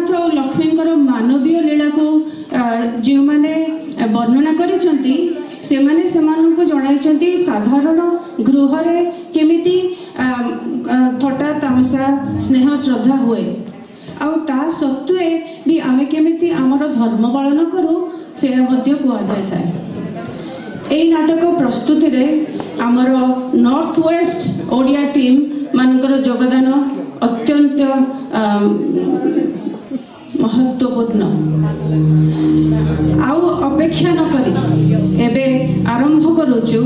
जगन्नाथ और लक्ष्मी मानवीय लीला को जो मैंने वर्णना करिसेंती से माने सेमाननको जणाइछंती साधारण गृह रे केमिति थटा तमसा स्नेह श्रद्धा हुए आउ ता सत्वे भी आमे केमिति आमर धर्म पालन करू से मध्य कुआ जाय थाए। एई नाटक प्रस्तुति रे आमर नॉर्थ वेस्ट ओडिया टीम मानकर योगदान अत्यंत महत्वपूर्ण। आउ अपेक्षा न करी एबे आरंभ करूचु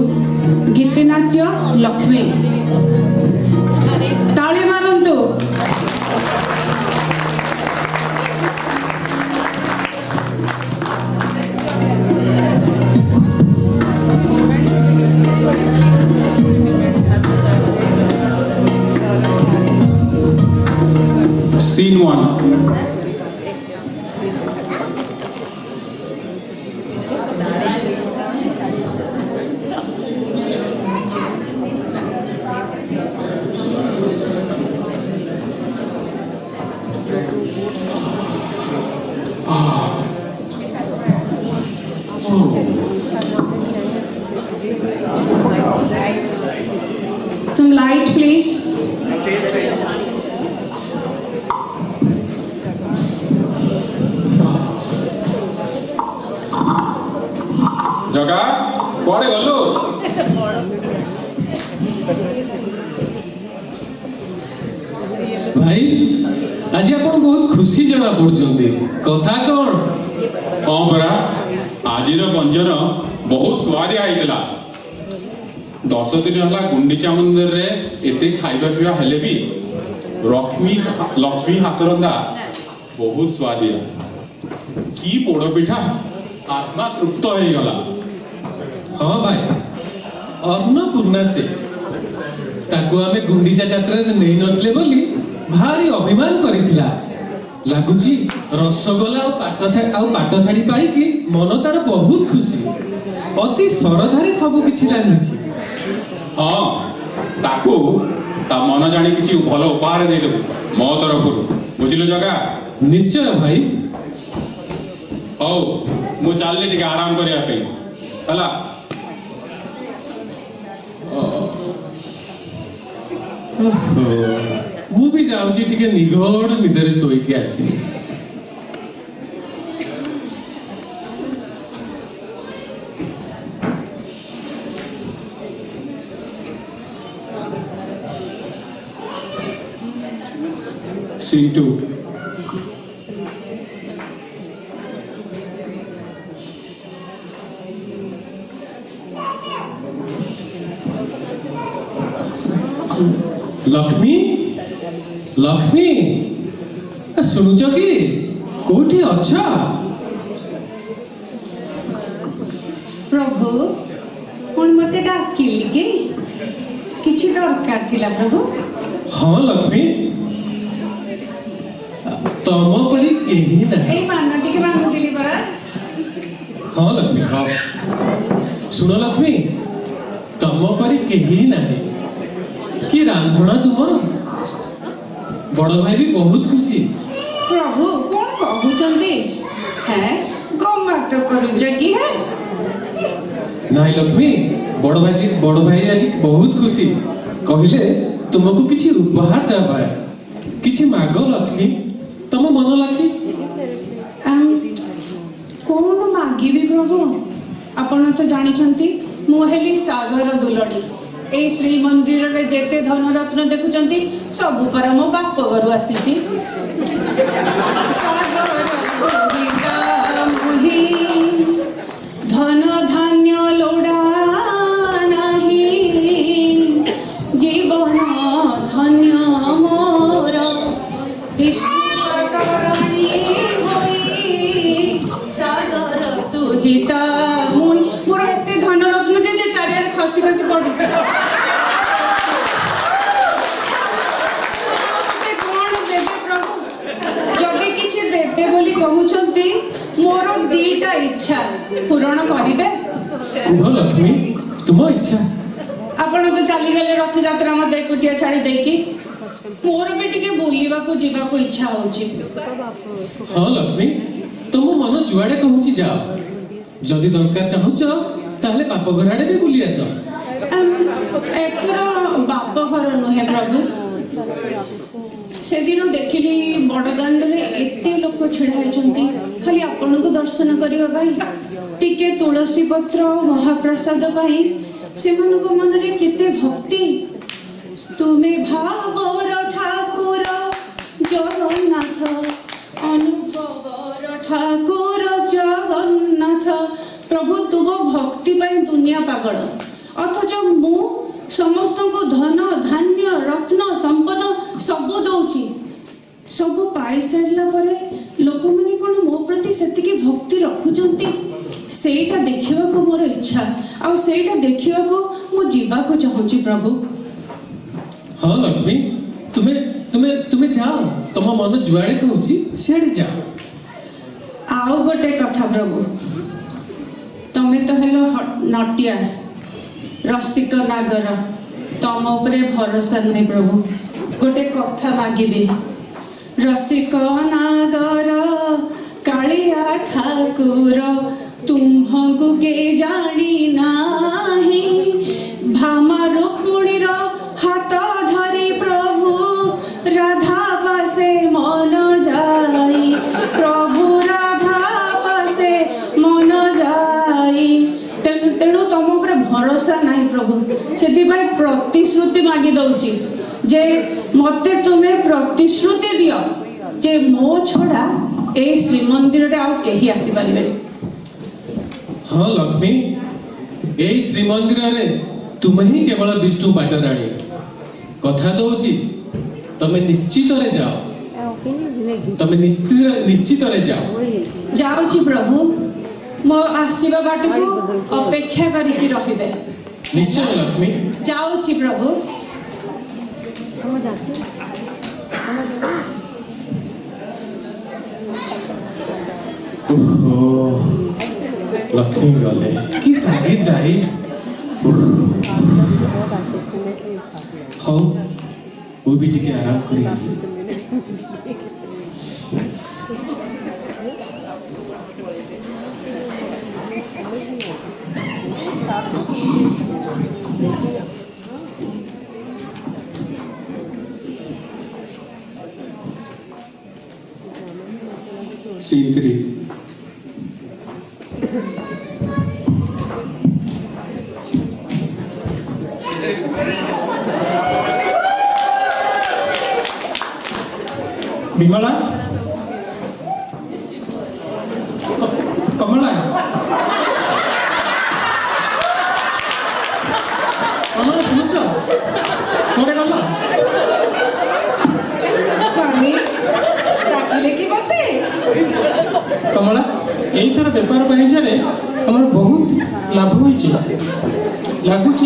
गीतनाट्य लक्ष्मी। ताली मारंतु। Scene 1. Some light, please. जगा कुआड़े गलु भाई आज आप बहुत खुशी जना पड़ुचंती कथा कौन? हाँ परा आजिर व्यंजन बहुत स्वादिया होइतला। 10 दिन हला गुंडीचा मंदिर रे एते खाइबा पिबा हेले भी लक्ष्मी हाथ रंधा बहुत स्वादिया की पोड़ पिठा आत्मा तृप्त हो गला। हाँ भाई अन्नपूर्णा से ताको आमे गुंडीचा यात्रा रे नहीं नथले बोली भारी अभिमान करितला लागुची रसगोला और पाट साड़ी पाई कि मन तार बहुत खुशी अति सरधारे सब किछि लागिछि। हाँ ताकू ता मन जानी किछि भलो उपहार दे देबो मो तरफरु बुझिलो जगा। निश्चय भाई। हौ मु चालले टिके आराम करिया पे हला। मु भी जाउची टिके निघोड़ निदरे सोई के आसी। Scene 2. लक्ष्मी लक्ष्मी सुनुच कि कोठी अच्छा? प्रभु कौन मते डाकिली कि किछि दरकार थिला प्रभु? हाँ लक्ष्मी तम परी केही नाही। एई मानटी के मांगुतिली परा। हाँ लक्ष्मी हाँ सुन लक्ष्मी तम परी केही नाही कि रांधणा तुमर बड़ भाई भी बहुत खुशी। प्रभु कौन कहउचंती हैं गम्मा तो करूज कि है नहीं लक्ष्मी बड़ भाई आज बहुत खुशी कहले तुमको किछि उपहार देबा किछि माग लक्ष्मी तम मन लाखी। कौन मागिबी प्रभु आपण तो जानिछंती मु हेली सागर दुलड़ी ए श्री मंदिर रे जेते धन रत्न देखुचंती सब पर मो बाप घरु आसीची। सागर दुलड़ा मोही धन धान्य लोड़ा नाही जीवन धन्य मोर सागर तू हिता मोर एते धन रत्न जे चारियारे खसी खसी पड़ुछ। कहउछंती मोर दीटा इच्छा पूरण करिवे। कुह लक्ष्मी तुम इच्छा आपण तो चली गले रथयात्रा मत एकुटिया छाड़ी देकी मोर भी टिके बुलिबा को जीवा को इच्छा होची। हाँ लक्ष्मी तुम मन जुआड़े कहूची जाओ जदि दरकार चाहूच ताहले बाप घर आड़े भी बुली आस। एथर बाप घर नुहे प्रभु से दिन देखिली बड़दाण्ड रे एते लोक छिड़ा होइछंती खाली आपन को दर्शन करिवा पाई टिके तुलसी पत्र और महाप्रसाद पाई सेमन को मन रे केते भक्ति तुम्हें भावर ठाकुर जगन्नाथ अनुभवर ठाकुर जगन्नाथ प्रभु तुम भक्ति पाई दुनिया पागल अथच मु समस्त को धन धान्य रत्न संपद सबु दौची सबु पाई सारिला परे लोक माने कोन मो प्रति सेतिकी भक्ति रखुचंती सेटा देखिबा को मोर इच्छा आ सेटा देखिबा को मु जीवा को चाहूची प्रभु। हाँ लक्ष्मी तुम्हें तुम्हें तुम्हें जाओ तुम मन जुआड़े कहूची सियाड़े जाओ। आओ गोटे कथा प्रभु तमे तो हेलो नटिया रसिक नागर तम उपरे भरोसा नहीं प्रभु गोटे कथा मागिबे रसिक नागर कालिया ठाकुर तुम्भंगु के जानी नाही भामा रुक्मिणीर हाथ धरी प्रभु राधा पासे मन जाई प्रभु राधा पासे मन जाई तेणु तुम ऊपर भरोसा नहीं प्रभु से प्रतिश्रुति मागी दौची जे मते तुम्हें प्रतिश्रुति दियो जे मो छड़ा ए श्रीमंदिर रे आउ केही आसी पारिबे। हाँ लक्ष्मी ए श्रीमंदिर रे तुम ही केवल विष्णु बाटराणी कथा दौची तमे निश्चित रे जाओ तमे निश्चित रे जाओ। जाउची प्रभु मो आसीबा बाट को अपेक्षा करिकी रहिबे। निश्चय लक्ष्मी जाउची प्रभु। लक्ष्मी गले कि तारी दाई हाँ वो भी टिके आराम करी आसे। Scene 3. विमला कमला कमला सुनुच कोड़े गला स्वामी डाकिले कि मते कमला यही थर बेपार बाणिज्य आमर बहुत लाभ होइछि लगुच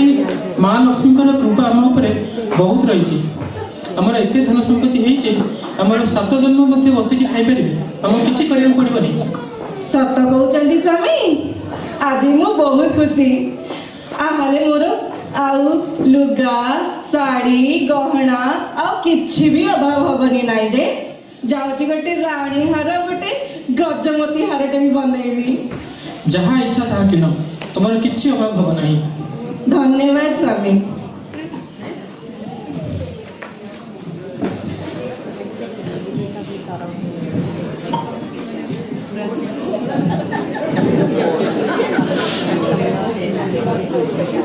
माँ लक्ष्मी कृपा आम उपरे बहुत रही आमर एत धन संपत्ति होइछि आमर 7 जन्म मध्य बसिकी खाई पारे आम किसी करिया पड़बनी। सत कहते स्वामी आज मु बहुत खुशी आहले मोर आउ लुगा साड़ी गहना आ किछि भी अभाव हबनी नाई जे जाउची गोटे रानी हार गोटे गजमती हारटे भी बनैबी जहाँ इच्छा ताहा किन तुमर किछि अभाव हब नाही। धन्यवाद स्वामी।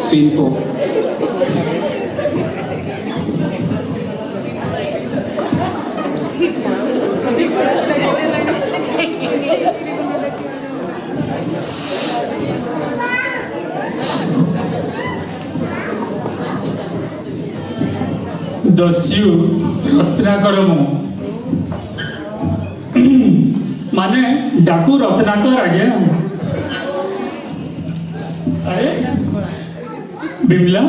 Scene 4. दस्यु रत्नाकर मु माने डाकू रत्नाकर आज्ञा। अरे बिमला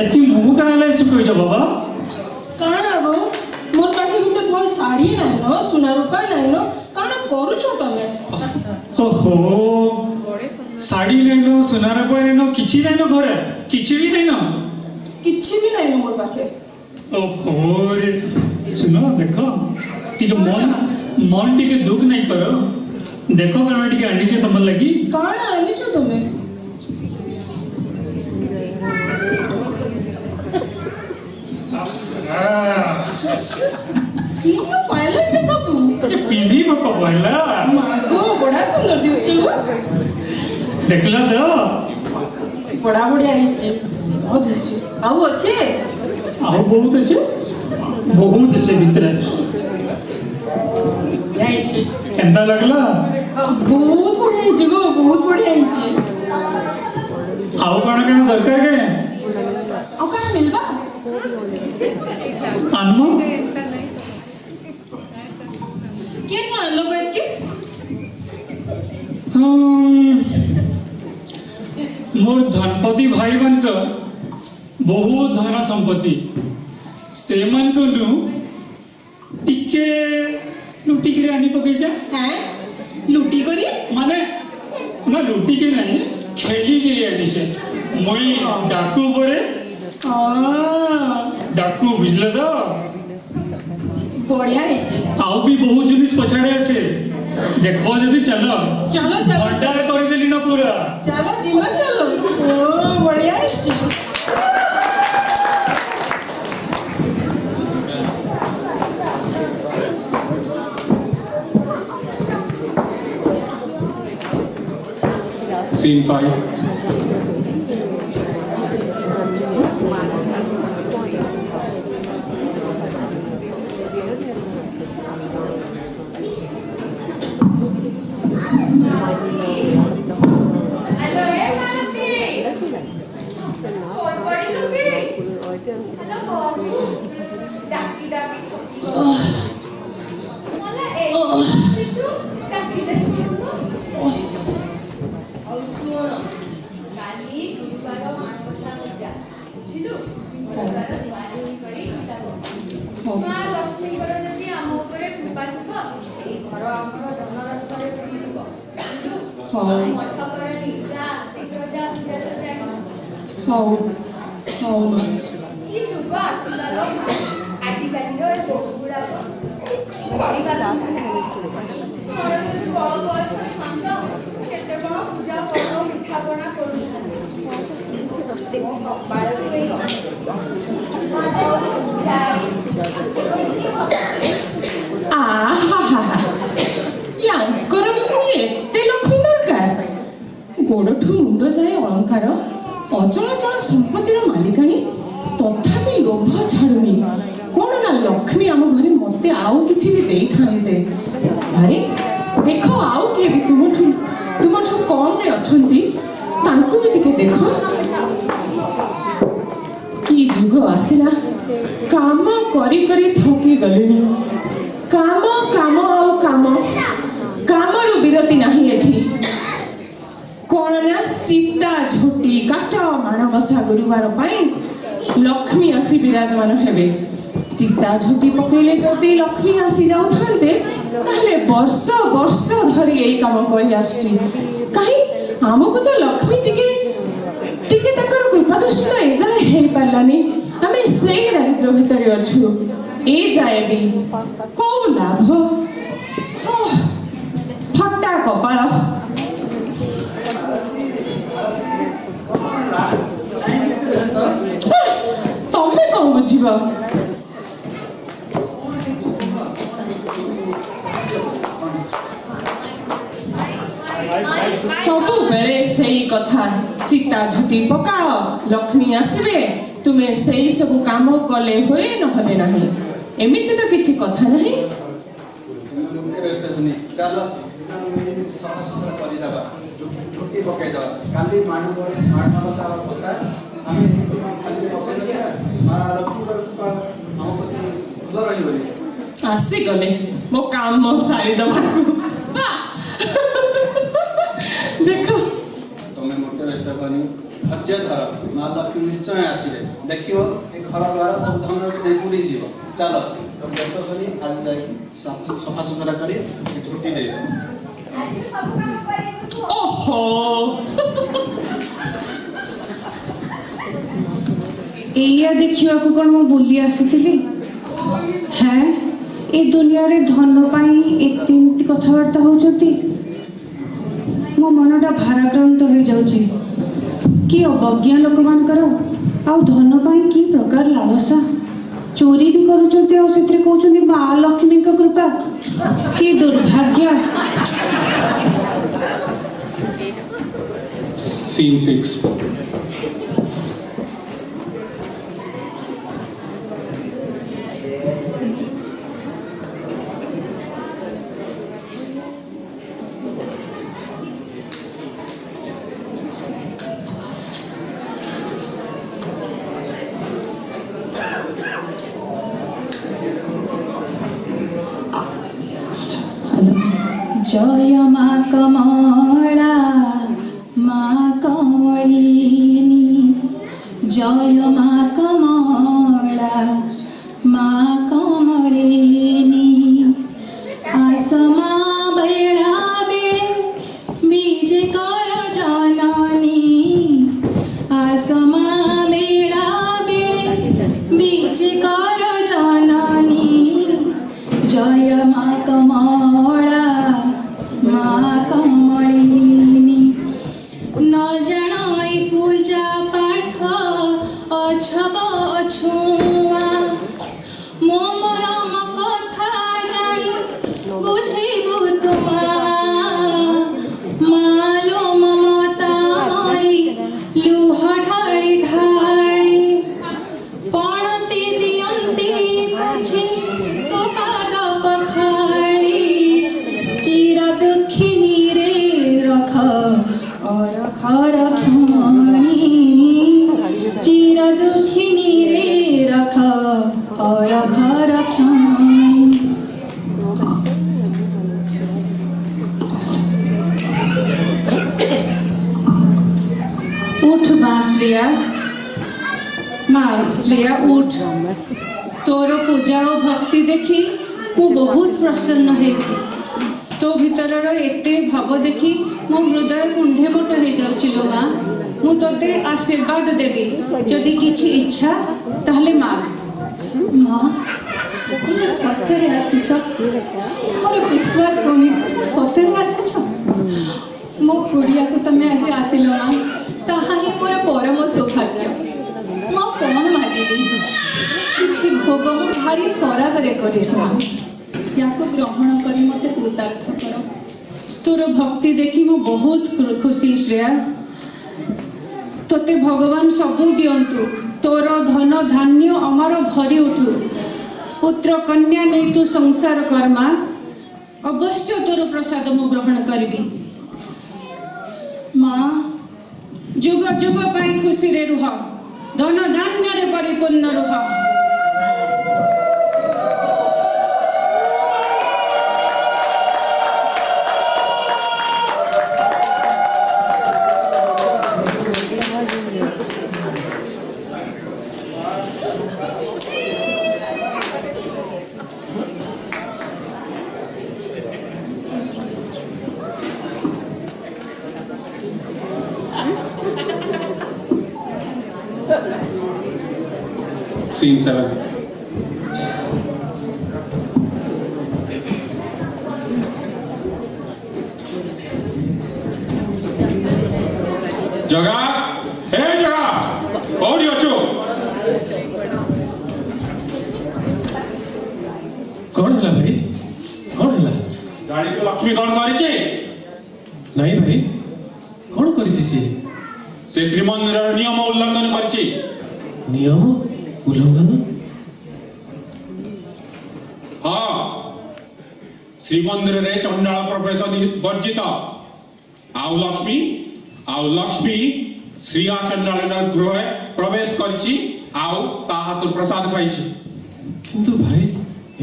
एति मुहु काले चुकइछ बाबा काना गो मोर पाटी गुटे भल साड़ी नाही न सुना रूपा नाही न काना करूछो तमे। ओहो साड़ी नहीं नो सुनार पर नो किछि नहीं नो घरे किछि भी नहीं नो किछि भी नहीं मोर पाखे ओहो रे सुनो देखो टिके मन टिके दुख नहीं करो देखो कण टिके आनी छे तमर लगी काण आनी छो तुमे कियो पायलट ने सब पिंधी मको बोला मागो बड़ा सुंदर दिवस देखला तो बड़ा बढ़िया ହେଇଛି ଆଉ ଦିଶୁ ଆଉ ଅଛି आओ बहुत अच्छे भीतर ହେଇଛି केंता लगला ବହୁତ ବଢିଆ ହେଇଛି ଗो ବହୁତ ବଢିଆ ହେଇଛି आओ कण कण दरकार के ଆଉ କାଣା ମିଲବା आनमो କିଏ ଆଣିଲ ଗो ଏତକି मोर धनपति भाई मन का बहुत धन संपत्ति से मन को नु टिके लुटी के आनी पके जा হ্যাঁ লুটি করি माने ना लुटी के नहीं खेली के आनी छे मोई डाकू परे डाकू बुझले तो বঢ়িয়া ହେଇଛି आउ भी बहुत जिनिस पछाड़े আছে देखो जदी चलो चलो चलो भंडार कर देली ना पूरा चलो जीवन चलो ओ बढ़िया ହେଇଛି Scene 5. ହଉ ହଉ ୟାଙ୍କର ପୁଣି ଏତେ ଲକ୍ଷ୍ମୀ ଦରକାର ଗୋଡଠୁ ମୁଣ୍ଡ ଯାଏ ଅଳଙ୍କାର ଅଚଳାଚଳ ସମ୍ପତ୍ତିର ମାଲିକାଣୀ ତଥାପି ଲୋଭ ଛାଡୁନି କଣ ନା ଲକ୍ଷ୍ମୀ ଆମ ଘରେ ମତେ ଆଉ କିଛି ବି ଦେଇଥାନ୍ତେ ଆରେ ଦେଖ ଆଉ କିଏ ବି ତୁମଠୁ କମରେ ଅଛନ୍ତି ତାଙ୍କୁ ବି ଟିକେ ଦେଖ କି ଯୁଗ ଆସିଲା କାମ କରି କରି ଥକି ଗଲିଣି କାମ କାମ ଆଉ କାମରୁ ବିରତି ନାହିଁ ଏଠି କଣ ନା ଚିତା ଝୋଟି କାଠ ମାଣବସା ଗୁରୁବାର ପାଇଁ ଲକ୍ଷ୍ମୀ ଆସି ବିରାଜମାନ ହେବେ ଚିତା ଝୋଟି ପକେଇଲେ ଯଦି ଲକ୍ଷ୍ମୀ ଆସି ଯାଉଥାନ୍ତେ ତାହେଲେ ବର୍ଷ ବର୍ଷ ଧରି ଏଇ କାମ କରି ଆସୁଛି କାହିଁ ଆମକୁ ତ ଲକ୍ଷ୍ମୀ ଟିକେ ତାଙ୍କର କୃପା ଦୃଷ୍ଟିର ଏଯାଏ ହେଇପାରିଲାନି ଆମେ ସେଇ ଦାରିଦ୍ର୍ୟ ଭିତରେ ଅଛୁ ଏ ଯାଏ ବି କୋଉ ଲାଭ ଫଟା କପାଳ ତମେ କଣ ବୁଝିବ ସବୁବେଳେ ସେଇ କଥା ଚିତା ଝୁଟି ପକାଅ ଲକ୍ଷ୍ମୀ ଆସିବେ ତୁମେ ସେଇ ସବୁ କାମ କଲେ ହୁଏ ନହେଲେ ନାହିଁ ଏମିତି ତ କିଛି କଥା ନାହିଁ ଚାଲ ସଫାସୁତୁରା କରିଦେବା ଝୁଟି ପକେଇଦେବା କାଲି ମାଣବସା ବସା ଆମେ ଖାଲିରେ ପକେଇଦେବା ମା ଲକ୍ଷ୍ମୀଙ୍କର କୃପା ଆମ ପ୍ରତି ଭଲ ରହିବନି ଆସିଗଲେ ମୋ କାମ ସାରିଦେବାକୁ ଦେଖ ତମେ ମୋଟେ ବ୍ୟସ୍ତ କରନି ଧୈର୍ଯ୍ୟ ଧର ମା ଲକ୍ଷ୍ମୀ ନିଶ୍ଚୟ ଆସିବେ ଦେଖିବ ଏ ଘର ଦ୍ୱାର ସବୁ ଧନ ପୁରୀ ଯିବ ଚାଲ ବ୍ୟସ୍ତ କରି ଆଜି ଯାଇକି ସଫାସୁତୁରା କରି ଝୁଟି ଦେଇଦେବା ଓହୋ एया देखिया को कौन मु बुली आसीथिली हैं ए दुनिया रे धन पाई एते एमती कथावार्ता होचती मो मनटा भाराक्रांत हो जाउची कि अवज्ञा लोक मानकर आ धन पाई की प्रकार लालसा चोरी भी करूचंती आ सेत्रे कहउचंती मां लक्ष्मी का कृपा कि दुर्भाग्य। Scene 6. जय मा कमला मा कमलिनी जय मा कमला मा कमलिनी आसमा बेला बेले बीज कर जननी आसमा बेला बेले बीज कर जननी जय मा कमला मा कमलिनी न जनाई पूजा पाठ अछब अछुआ मो मरम कथा जानी बुझिबु तुमा मालो ममता मई लुह ढाଳି ढाଳି पणति दियन्ति बुझि तो पाद पखाଳି चिर दुखिनी रे रख और खर ख्याणी चिर दुखिनी रे रख और घर ख्याणी। उठ माँ श्रेया माँ श्रेया उठ तोर पूजा और भक्ति देखी मु बहुत प्रसन्न हेछि तो भीतर एते भाव देखी मो हृदय कुंढे मोट हो जाउछि लो माँ मु तोते आशीर्वाद देबी जदि किछि इच्छा ताहले माग। माँ तुम सत्य आसीछ मोर विश्वास होनी सत्य आसीछ मो कुड़िया को तमे आज आसिलो माँ ताहा ही मोर परम सौभाग्य माँ कौन मागिबी किछि भोग मु भारी सरागरे करिछ माँ याको ग्रहण करी मते कृतार्थ कर। तोर भक्ति देखी मु बहुत खुशी श्रेया तोते भगवान सबू दियंतु तोर धन धान्य अमर भरी उठू पुत्र कन्या नहीं तू संसार कर्मा अवश्य तोर प्रसाद मु ग्रहण करिबी। माँ जुग जुग पाई खुशी रे रुह धन धान्य रे परिपूर्ण रुह। Scene 7. जगा हे जगा कौड़ी अछु कौन है भाई कौन है गाड़ी को लक्ष्मी कौन करिचे नहीं भाई कौन करिछि से श्रीमंदिर नियम उल्लंघन करिचे नियम उल्लंघन हाँ श्रीमंदिर रे चंडाल प्रवेश वर्जित आउ लक्ष्मी श्रिया चंडाल गृह प्रवेश करछि आउ ता हाथ प्रसाद खाइछि किंतु भाई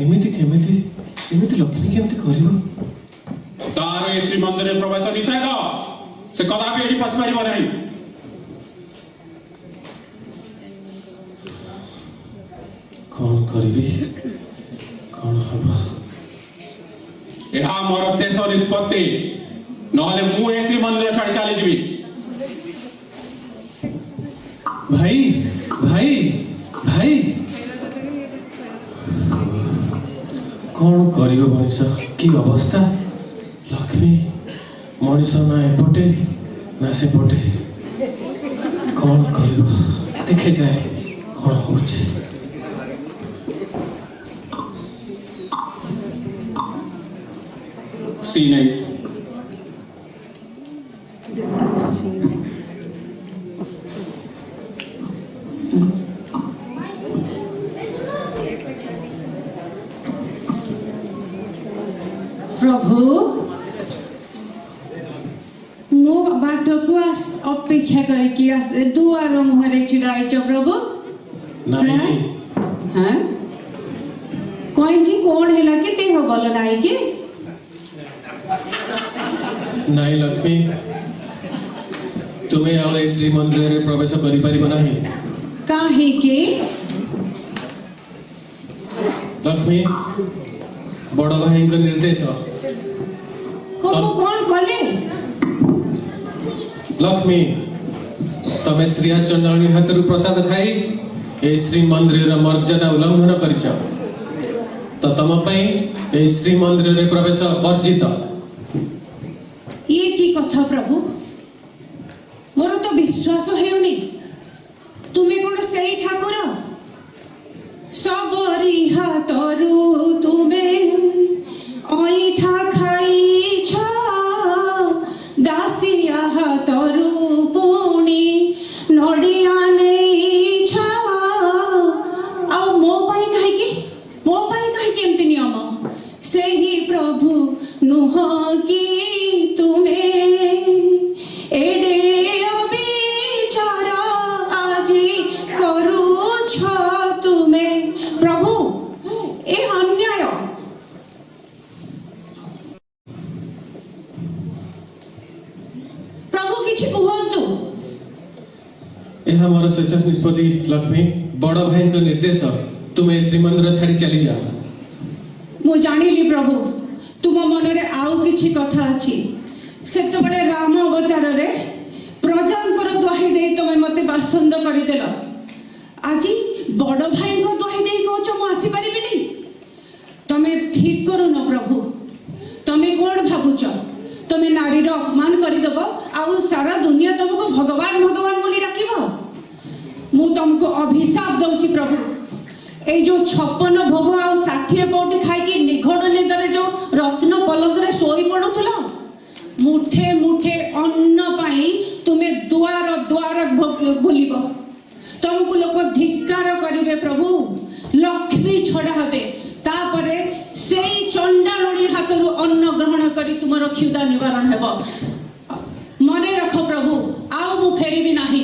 एमिति लक्ष्मी केमति करिवो तार ए श्रीमंदिर रे प्रवेश निषेध से कदापि एठी पस परिबो नहीं कौन करिबी कौन हबा ଏହା ମୋର ଶେଷ ନିଷ୍ପତ୍ତି ନହେଲେ ମୁଁ ଏ ଶ୍ରୀମନ୍ଦିର ଛାଡ଼ି ଚାଲିଯିବି भाई भाई कौन करियो मनीष की अवस्था लक्ष्मी मनीष ना एपटे ना सेपटे कौन करियो देखे जाए कौन होचे Scene 8. प्रभु मो बाटको अपेक्षा करके दुआर मुहरे छिड़ाइछ प्रभु नहीं हाँ कहीं कौन है कि देह भल नाई कि नहीं लक्ष्मी तुम्हें आउ श्री मंदिर रे प्रवेश करि परिबो नहीं काहे के लक्ष्मी बड़ भाई को निर्देश कौन कले लक्ष्मी तमे श्रीया चंडाणी हाथरू प्रसाद खाई ए श्री मंदिर मर्यादा उल्लंघन करिछ तो तम पई ए श्री मंदिर रे प्रवेश वर्जित ये की कथा प्रभु मोर तो विश्वास हेउनी तुमे कोन सेई ठाकुर सबरी हातरू तुमे ऐठा खाइछ दासिया हातरू पुणी नडिया नेइछ आ मो पाई काहे केमति नियम सेही प्रभु नुह की तुमे एडे अविचार आजी करूछ तुमे प्रभु ए अन्याय प्रभु किछि कुहंतु यह मोर शेष निष्पत्ति लक्ष्मी बड़ भाई को निर्देश तुम्हें श्री मंदिर छाड़ी चली जा मु जानिली प्रभु तुम मनरे आउ किछि कथा अछि सेतबेले राम अवतार रे प्रजांकर द्वाही देई तमे मते बासंद करि देल आजी बड़ भाई को द्वाही देई कहछ मु आसी परिबिनी तमे ठीक करू न प्रभु तमे कोन भाबुछ तमे नारीर अपमान करि दबो आउ सारा दुनिया तुमको भगवान भगवान बोली डाकिबो मु तुमको अभिशाप दउची प्रभु ए जो 56 भोग आ 60 पौटी खाई निघोड़ निदरे जो रत्न पलंग रे सोई पड़ुथला मुठे मुठे अन्न पाई तुमे द्वार द्वार बुलिब तुमको लोक धिक्कार करिवे प्रभु लक्ष्मी छड़ा हबे तापरे सेई चंडालुनी हाथरू अन्न ग्रहण करी तुमर क्षुधा निवारण हेबो मने रख प्रभु आउ मु फेरिबी नाही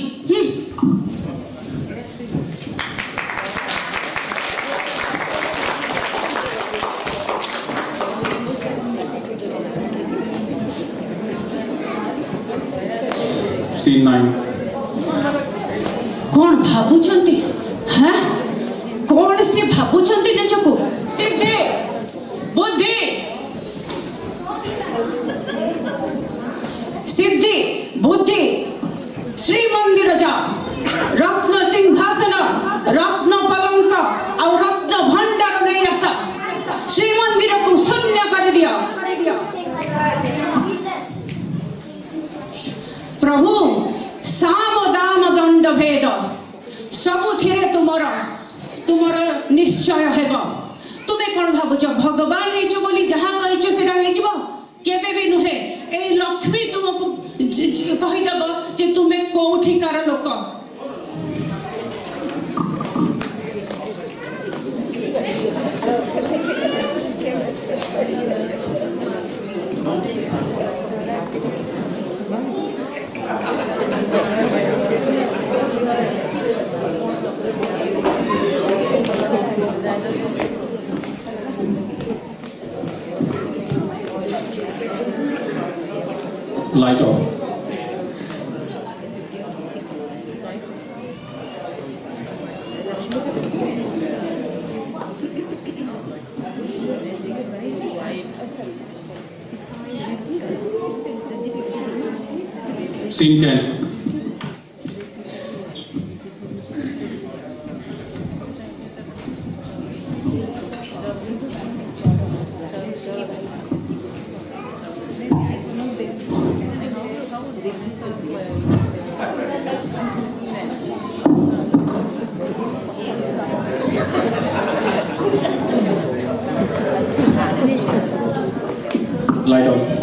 Scene 9. कौन भाबुचंती हाँ कौन से भाबुचंती निजको सिद्धि बुद्धि सिद्धि बुद्धि श्री मंदिर जा रत्न सिंहासन रत्न पलंक और रत्न भंडार नहीं आस श्री मंदिर को शून्य कर दिया प्रभु साम दाम दंड भेद सबुथिरे तुमर निश्चय हेब तुमे कौन भाबुच भगवान हेच बोली जहाँ कहिछ सेटा हेजिब केबे भी नुहे ए लक्ष्मी तुमको कहिदब जे तुमे कोठिकार लोक Light off. Scene 10. Light on.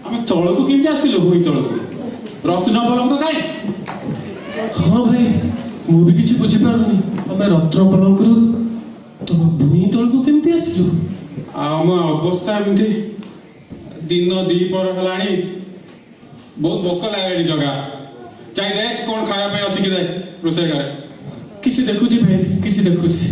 ଆମେ ତଳକୁ କେମିତି ଆସିଲୁ ଭୂଇଁ ତଳକୁ ରତ୍ନ ପଲଙ୍କ କାଇଁ ହଁ ଭାଇ ମୁଁ ବି କିଛି ବୁଝିପାରୁନି ଆମେ ରତ୍ନ ପଲଙ୍କରୁ ତମ ଭୂଇଁ ତଳକୁ କେମିତି ଆସିଲୁ? ଆମ ଅବସ୍ଥା ଏମିତି ଦିନ ଦ୍ୱିପହର ହେଲାଣି ବହୁତ ଭୋକ ଲାଗିଲାଣି ଜଗା ଯାଇ ଦେଖ କଣ ଖାଇବା ପାଇଁ ଅଛି କି ଦେଖ ରୋଷେଇ ଘରେ କିଛି ଦେଖୁଛି ଭାଇ କିଛି ଦେଖୁଛି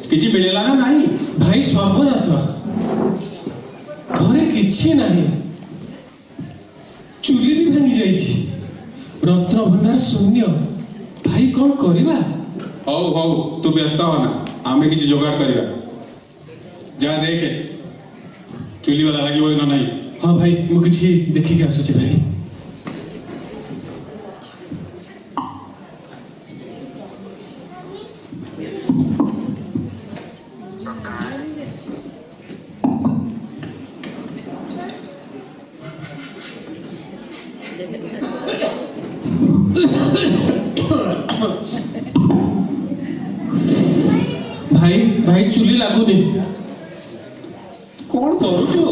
କିଛି ମିଳିଲା ନା ନାହିଁ ଭାଇ ସର୍ବନାଶ ଘରେ କିଛି ନାହିଁ ଚୁଲି ବି ଭାଙ୍ଗି ଯାଇଛି ରତ୍ନ ଭଣ୍ଡାର ଶୂନ୍ୟ ଭାଇ କଣ କରିବା? ହଉ ହଉ ତୁ ବ୍ୟସ୍ତ ହ ନା ଆମେ କିଛି ଯୋଗାଡ଼ କରିବା ଯା ଦେଖେ ଚୁଲି ବାଲା ଲାଗିବ ନା ନାହିଁ ହଁ ଭାଇ ମୁଁ କିଛି ଦେଖିକି ଆସୁଛି ଭାଇ ଭାଇ ଭାଇ ଚୁଲି ଲାଗୁନି କଣ କରୁଛୁ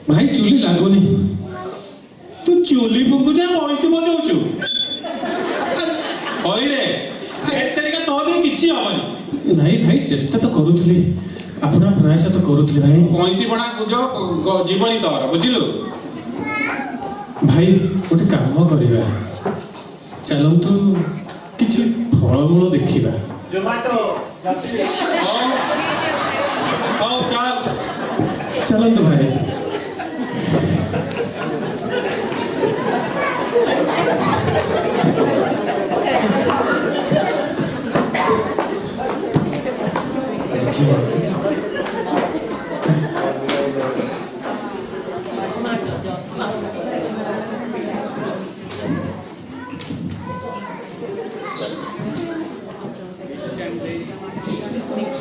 ଭାଇ ଚୁଲି ଲାଗୁନି ତୁ ଚୁଲି ଫୁଙ୍କୁଛୁ ନା ବଇସି ବଜାଉଛୁ ହଇରେ ଏତେରିକା ତୋ ଦେହ କିଛି ହବନି ନାଇଁ ଭାଇ ଚେଷ୍ଟା ତ କରୁଥିଲି ଆପଣ ପ୍ରୟାସ ତ କରୁଥିଲି ଭାଇ କଇଁସି ବଣା ଯିବନି ତୋର ବୁଝିଲୁ ଭାଇ ଗୋଟେ କାମ କରିବା ଚାଲନ୍ତୁ କିଛି ଫଳମୂଳ ଦେଖିବା ହଉ ହଉ ଚାଲ ଚାଲନ୍ତୁ ଭାଇ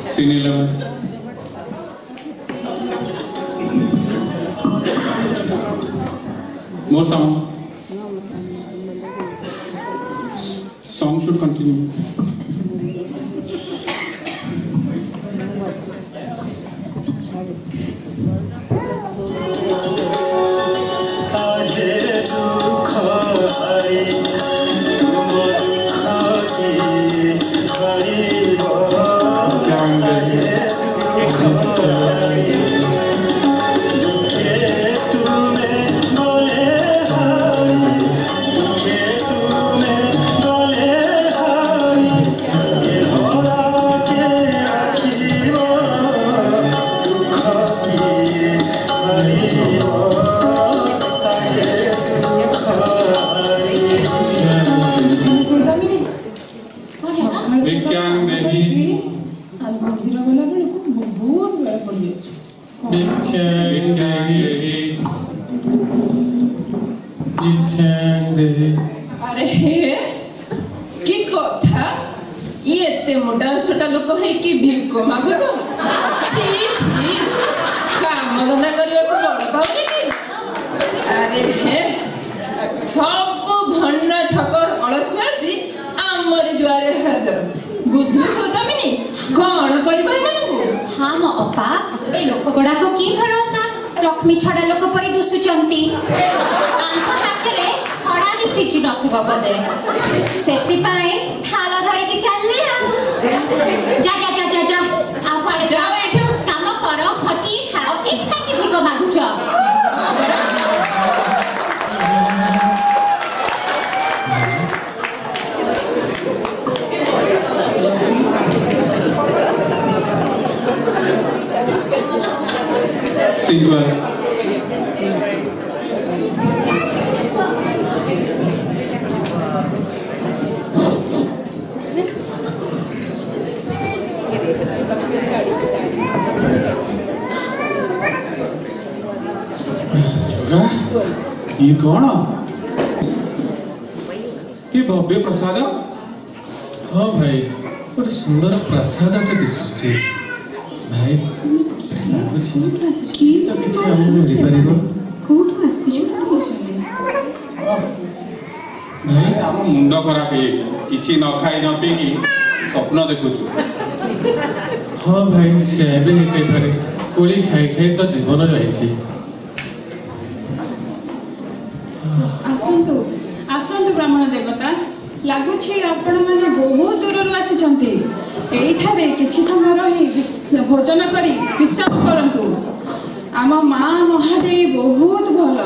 Scene 11. More sound. Song should continue. अरे कि कथा ये एते मोटा सोटा लोक है कि भिक मागुछ छी छी काम धंदा करिया को बड़ पाउनी कि अरे हे सब भन्न ठकर अलसवासी आमरी द्वारे हाजर बुझु सोदामिनी कोन कहि भाई मानकु हाँ मो अपा ए लोक गुड़ाक की भरोसा लक्ष्मी छड़ा लोक परी दुसुचंती आंको हाथरे हड़ा भी सिचि नथिबो बदे सेति पाए थाला धरि के चलले जा जा जा जा जा आ पड़े जाओ एठो काम करो फटी खाओ एटा की भिको मागुछ Scene 12. ये कौन ये भव्य प्रसाद हाँ भाई ଗୋଟେ ସୁନ୍ଦର ପ୍ରାସାଦଟେ ଦିଶୁଛି ଭାଇ ଲାଗୁଛି ତ କିଛି ଆମକୁ ମିଳିପାରିବ କୋଉଠୁ ଆସିଛୁ ଭାଇ ଆମ ମୁଣ୍ଡ ଖରାପ ହେଇଯାଇଛି କିଛି ନ ଖାଇ ନ ପିଇକି ସ୍ୱପ୍ନ ଦେଖୁଛୁ ହଁ ଭାଇ ସେ ବି ହେଇଥାଇପାରେ କୋଳି ଖାଇ ଖାଇ ତ ଜୀବନ ଯାଇଛି ଆସନ୍ତୁ ଆସନ୍ତୁ ବ୍ରାହ୍ମଣ ଦେବତା ଲାଗୁଛି ଆପଣମାନେ ବହୁତ ଦୂରରୁ ଆସିଛନ୍ତି ଏଇଠାରେ କିଛି ସମୟ ରହି ଭୋଜନ କରି ବିଶ୍ରାମ କରନ୍ତୁ ଆମ ମା ମହାଦେବୀ ବହୁତ ଭଲ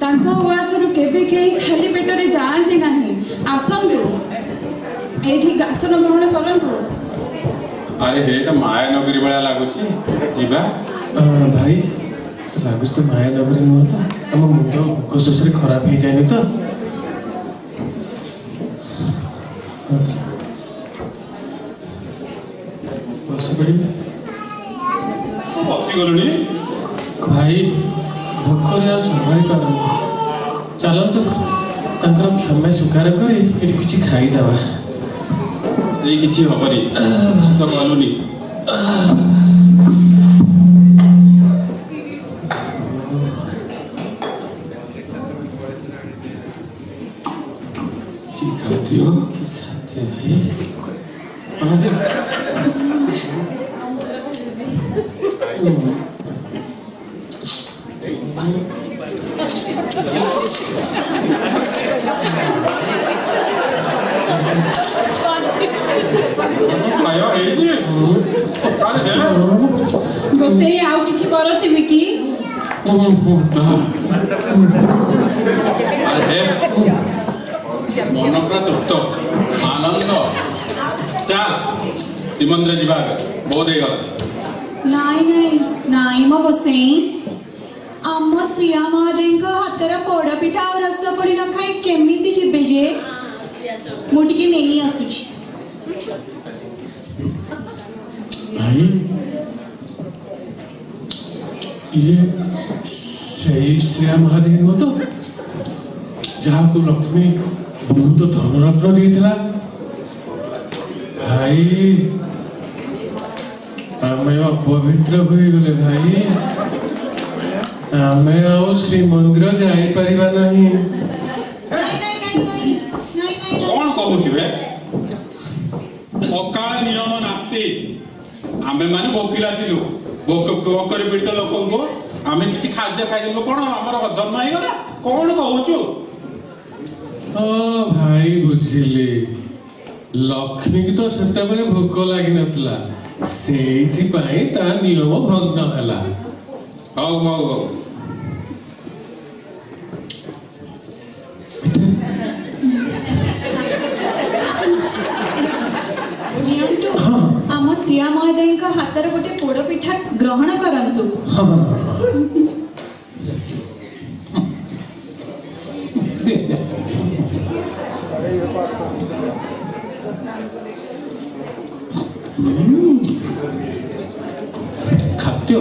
ତାଙ୍କ ଉଆସରୁ କେବେ କେହି ଖାଲି ପେଟରେ ଯାଆନ୍ତି ନାହିଁ ଆସନ୍ତୁ ଏଇଠି ଆସନ ଗ୍ରହଣ କରନ୍ତୁ ଆରେ ହେ ତ ମାୟାନଗରୀ ଭଳିଆ ଲାଗୁଛି ଯିବା ଭାଇ ତ ଲାଗୁଛି ତ ମାୟାନଗରୀ ନୁହଁ ତ ଆମ ମୁଣ୍ଡ ଭୋକ ଶୋଷରେ ଖରାପ ହେଇଯାଏନି ତ ବସି ପଡ଼ିବେ ବସିଗଲୁଣି ଭାଇ ଭୋକରେ ଆଉ ସମ୍ଭାଳି ପାରୁନି ଚାଲନ୍ତୁ ତାଙ୍କର କ୍ଷମା ସ୍ୱୀକାର କରି ଏଠି କିଛି ଖାଇଦେବା ଏଇ କିଛି ହବନି ତ ଗଲୁନି କି ଖାଦ୍ୟ ଭାଇ ଖାଇବା ହେଇଛି ଆରେ ହେ ଗୋସେଇ ଆଉ କିଛି ପରସିବି କି ଆରେ ହେ ମନ ପୁରା ତୃପ୍ତ ଆନନ୍ଦ ଚାଲ ଶ୍ରୀମନ୍ଦିର ଯିବା ବହୁତ ହେଇଗଲା ନାଇଁ ମୋ ଗୋସେଇ ଆମ ଶ୍ରୀଆ ମହାଦେବଙ୍କ ହାତର ପୋଡ଼ପିଠା ଆଉ ରସ ପୋଡ଼ି ନ ଖାଇ କେମିତି ଯିବେ ଯେ ମୁଁ ଟିକେ ନେଇ ଆସୁଛି ଭାଇ ଇଏ ସେଇ ଶ୍ରୀଆ ମହାଦେବୀ ନୁହଁ ତ ଯାହାକୁ ଲକ୍ଷ୍ମୀ ବହୁତ ଧନରତ୍ନ ଦେଇଥିଲା ଭାଇ ଆମେ ଅପବିତ୍ର ହୋଇଗଲେ ଭାଇ ଆମେ ଆଉ ଶ୍ରୀମନ୍ଦିର ଯାଇପାରିବା ନାହିଁ କଣ କହୁଛୁ ବେ ଅକାଳ ନିୟମ ନାସ୍ତି ଆମେ ମାନେ ଭୋକିଲା ଥିଲୁ ଭୋକରେ ପୀଡ଼ିତ ଲୋକଙ୍କୁ ଆମେ କିଛି ଖାଦ୍ୟ ଖାଇଦେଲୁ କଣ ଆମର ଅଧର୍ମ ହେଇଗଲା କଣ କହୁଛୁ ହଁ ଭାଇ ବୁଝିଲି ଲକ୍ଷ୍ମୀକି ତ ସେତେବେଳେ ଭୋକ ଲାଗିନଥିଲା ସେଇଥିପାଇଁ ତା ନିୟମ ଭଗ୍ନ ହେଲା ହଉ ହଉ ହଉ ଆମ ଶ୍ରୀଆ ମହାଦେବଙ୍କ ହାତର ଗୋଟେ ପୋଡ଼ପିଠା ଗ୍ରହଣ କରନ୍ତୁ ଖାଦ୍ୟ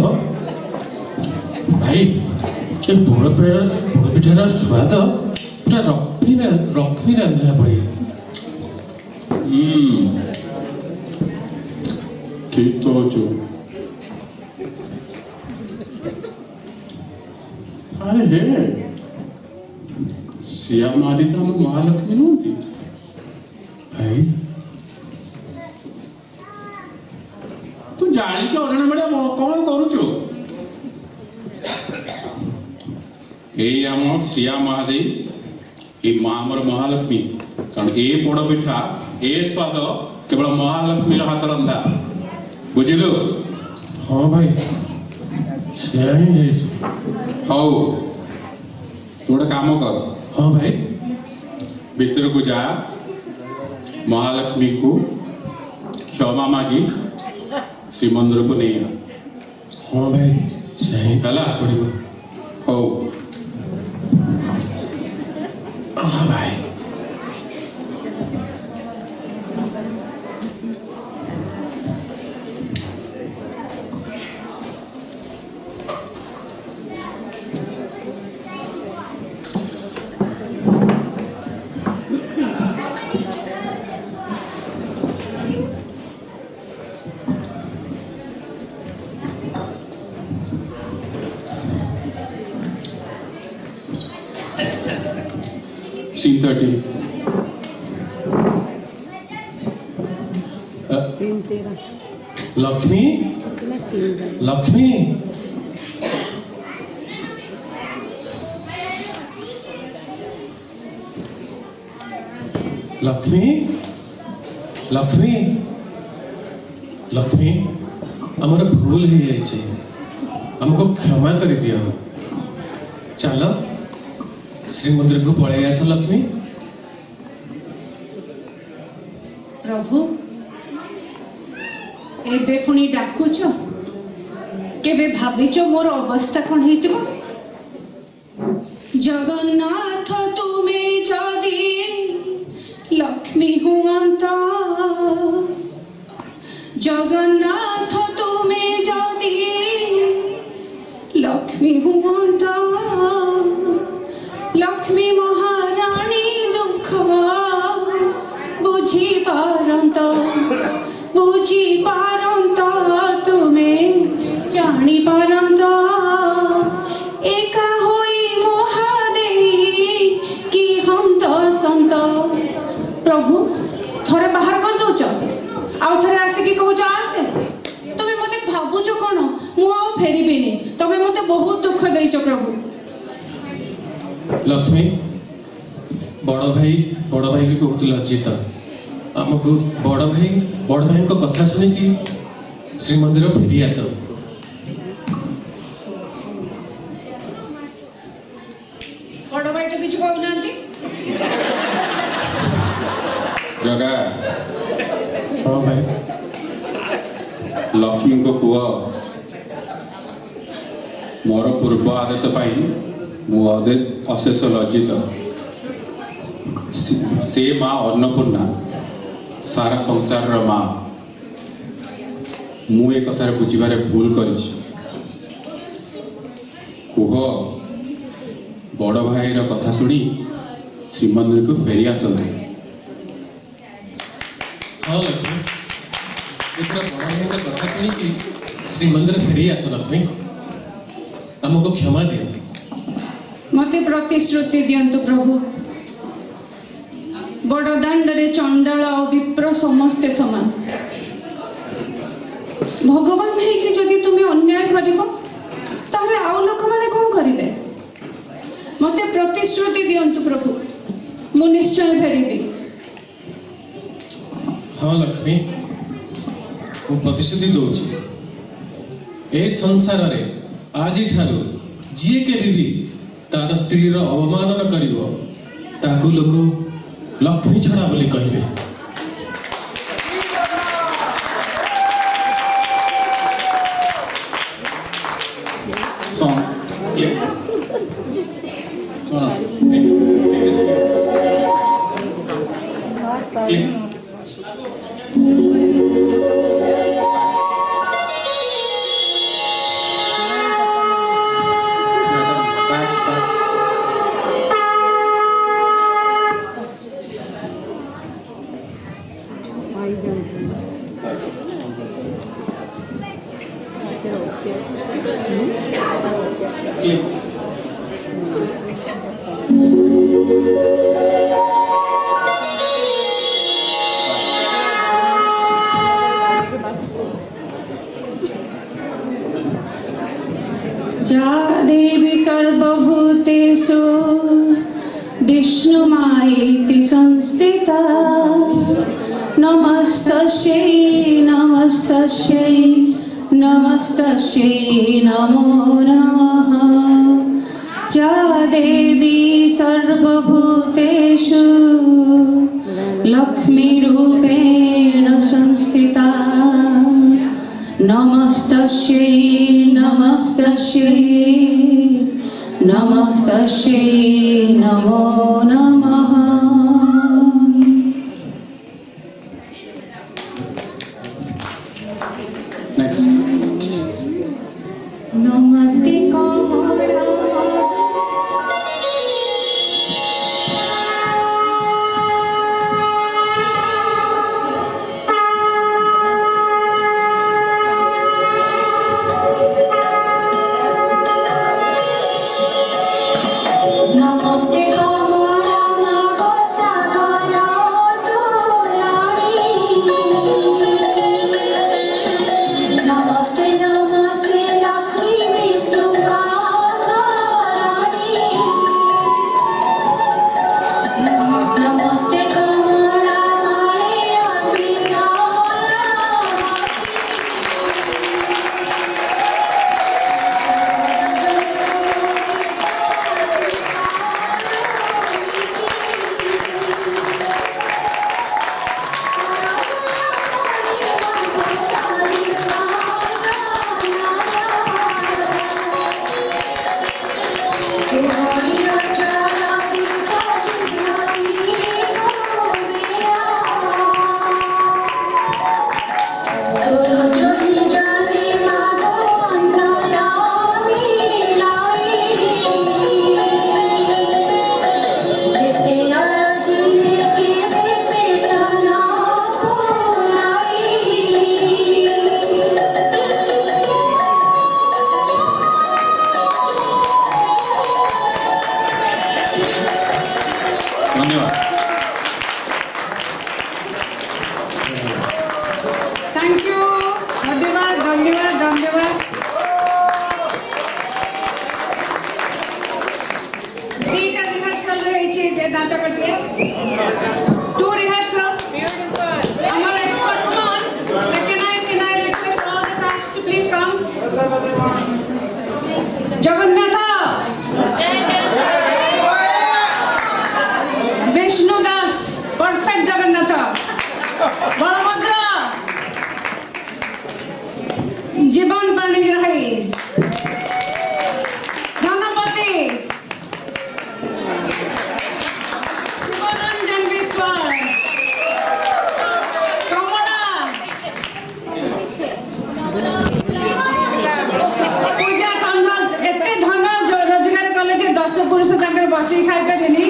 ଭାଇ ଏ ପୋଡ଼ପିଠାର ସ୍ୱାଦ ପୁରା ରକ୍ଷ୍ମୀ ରାନ୍ଧିଲା ଭଳି ଠିକ କହୁଛୁ ଆରେ ହେ ଶ୍ରୀଆ ମହାଦେବୀ ତ ଆମ ମହାଲକ୍ଷ୍ମୀ ନୁହନ୍ତି ଭାଇ ତୁ ଜାଣିକି ଅଜଣା ଭଳିଆ କଣ କରୁଛୁ ଏଇ ଆମ ଶ୍ରୀଆ ମହାଦେବୀ ଏ ଆମର ମହାଲକ୍ଷ୍ମୀ କାରଣ ଏ ପୋଡ଼ ପିଠା ଏ ସ୍ୱାଦ କେବଳ ମହାଲକ୍ଷ୍ମୀର ହାତ ରନ୍ଧା ବୁଝିଲୁ ହଁ ଭାଇ ସେୟା ହିଁ ହେଇଛି ହଉ ତୁ ଗୋଟେ କାମ କର ହଁ ଭାଇ ଭିତରକୁ ଯା ମହାଲକ୍ଷ୍ମୀକୁ କ୍ଷମା ମାଗି ଶ୍ରୀମନ୍ଦିରକୁ ନେଇ ଆ ହଁ ଭାଇ ସେୟା ହିଁ ହେଲା ପଡ଼ିବ ହଉ ହଁ ଭାଇ Scene 13. लक्ष्मी लक्ष्मी लक्ष्मी लक्ष्मी लक्ष्मी आमर भूल हो जाए हमको क्षमा कर दियो चल श्रीमंदिर को पड़े आस लक्ष्मी प्रभु एबे पुणी डाकुच केबे भाविच मोर अवस्था कौन हेतिबो जगन्नाथ तुमे जदि लक्ष्मी हुअंता जगन्नाथ तुमे जदि लक्ष्मी हुअंता लक्ष्मी महारानी दुख बुझी पारंता तुमे जानी पारंता एका होई महादेवी की हम तो संत प्रभु थोड़े बाहर कर दौच आउ थे आसिक कौच आसे तुम्हें मत भावुच कौन मुझे फेरबी तुम्हें मत बहुत दुख देच प्रभु लक्ष्मी बड़ भाई भी बहुत लज्जित आमको बड़ भाई को कथा सुनिकी श्रीमंदिर फेरी आस बड़ भाई तो किसी कहना जगा हाँ भाई लक्ष्मी को कुह मोर पूर्व आदेश पाई मु अशेष लज्जित से माँ अन्नपूर्णा सारा संसार माँ मु ए कथार बुझे भूल कर कुह बड़ भाई कथा शुणी श्रीमंदिर को फेरी आसते हाँ लक्ष्मी बड़ भाई कथा शुणी श्रीमंदिर फेरी आस लक्ष्मी आमको क्षमा दियो मते प्रतिश्रुति दियंतु प्रभु बड़ दांडरे चंडाल और विप्र समस्ते समान भगवान है कि जदि तुम्हें अन्याय करिवो ताहले आउ लोक माने कोन करिवे मते प्रतिश्रुति दियंतु प्रभु मु निश्चय फेरिबी हाँ लक्ष्मी मु प्रतिश्रुति दौची ए संसार रे आज ठारू जी के भी तार स्त्री अवमान करिवो ताकू लोक लक्ष्मी छड़ा बोली कहिबे song click click जा देवी सर्वभूतेषु विष्णुमायेति संस्थिता नमस्तस्यै नमस्तस्यै नमस्तस्यै नमो नमः जा देवी सर्वभूतेषु लक्ष्मीरूपेण संस्थिता नमस्तस्यै नमस्तस्यै नमस्तस्यै नमो नमः next नमस्ते कमला नमस्ते ହେଇଛି ନାଟକଟିଏ ଟୁ ରିହର୍ସାଲ୍ସ ଆମର expert common can I request all the cast to please come Jagannath Bishnu Das perfect Jagannath Balabhadra Jiban Panigrahi Dhanapati Shibaranjan Biswas Kamala পূজা কন্নল এতে ধন ରୋଜଗାର କଲେ ଯେ 10 ପୁରୁଷ ତାଙ୍କର ବସିକି ଖାଇପାରିବେନି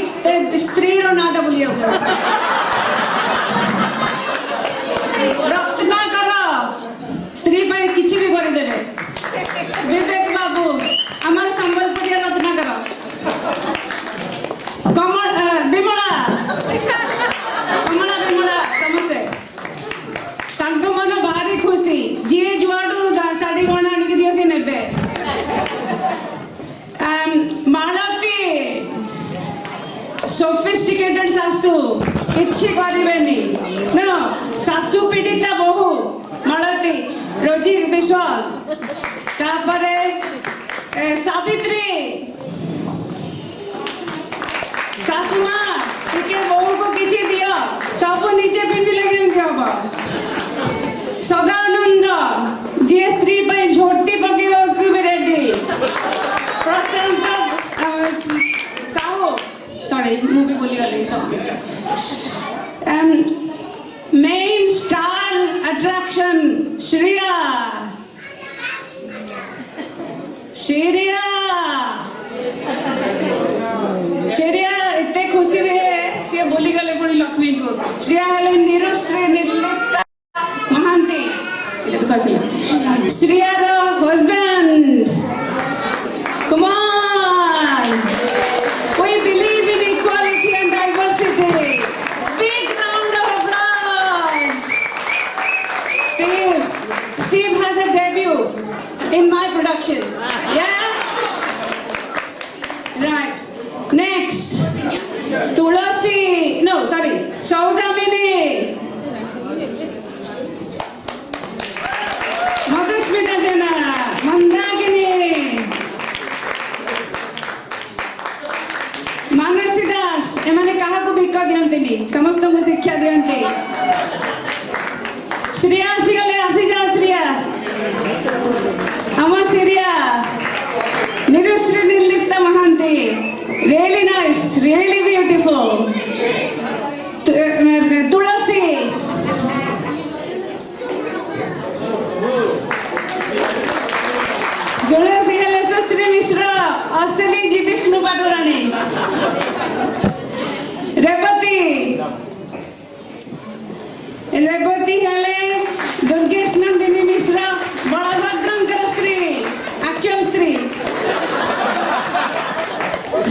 ସ୍ତ୍ରୀର ନାଁଟା ଭୁଲି ଯାଉଛନ୍ତି ରତ୍ନାକର ସ୍ତ୍ରୀ ପାଇଁ କିଛି ବି କରିଦେବେ ବିବେକ ବାବୁ ଆମର ସମ୍ବଲପୁରିଆ ରତ୍ନାକର ବିମଳା ବିମଳା ସମସ୍ତେ ତାଙ୍କ ମନ ଭାରି ଖୁସି ଯିଏ ଯୁଆଡୁ ଶାଢୀ ଗହଣା ଆଣିକି ଦିଅ ସେ ନେବେ ମାଳତୀ sophisticated ଶାଶୁ କିଛି କରିବେନି ନା ଶାଶୁ ପୀଡ଼ିତା ବହୁ ମାଳତୀ ରୋଜି ବିଶ୍ୱାଳ ତାପରେ ସାବିତ୍ରୀ ଶାଶୁ ମା ଟିକେ ବୋହୂକୁ କିଛି ଦିଅ ସବୁ ନିଜେ ପିନ୍ଧିଲେ କେମିତି ହବ ସଦାନନ୍ଦ ଯିଏ ସ୍ତ୍ରୀ ପାଇଁ ଝୋଟି ପକେଇବାକୁ ବି ରେଡି ପ୍ରଶାନ୍ତ ସାହୁ ସରି ମୁଁ ବି ଭୁଲିଗଲି ସବୁ କିଛି main star attraction Shriya इतने खुशी रहे सी बोली गले पुणी लक्ष्मी को श्रिया हेले निरुश्री निर्लिप्ता महांती श्रिया रो husband come on we believe in equality and diversity big round of applause Steve has a debut in my production yeah right next Tulasi no sorry Saudamini Madhusmita Jana Mandagini Manasi Das एमाने कहा को भिक्का दियंतिनी समस्त को शिक्षा दियंती श्रिया सिगले आसी जा श्रिया अमा Shriya निरुश्री निर्लिप्ता Mahanti really nice really beautiful Tulasi हेले सुश्री मिश्र असली जी विष्णु पाटराणी रेवती हेले दुर्गेश नंदिनी मिश्र बलभद्रंकर स्त्री एक्चुअल स्त्री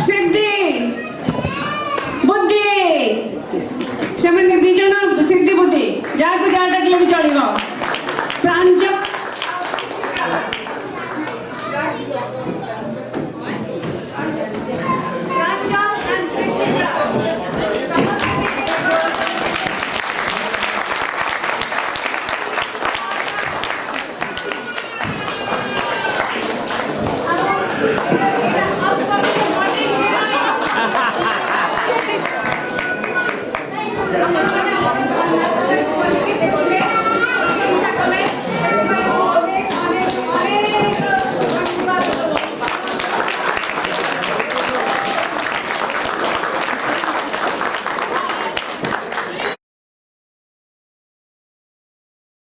सिद्धि बुद्धि से दिज सिद्धि बुद्धि जहाँ को जहाँ डाकिले भी चलो प्रांजल Thank you.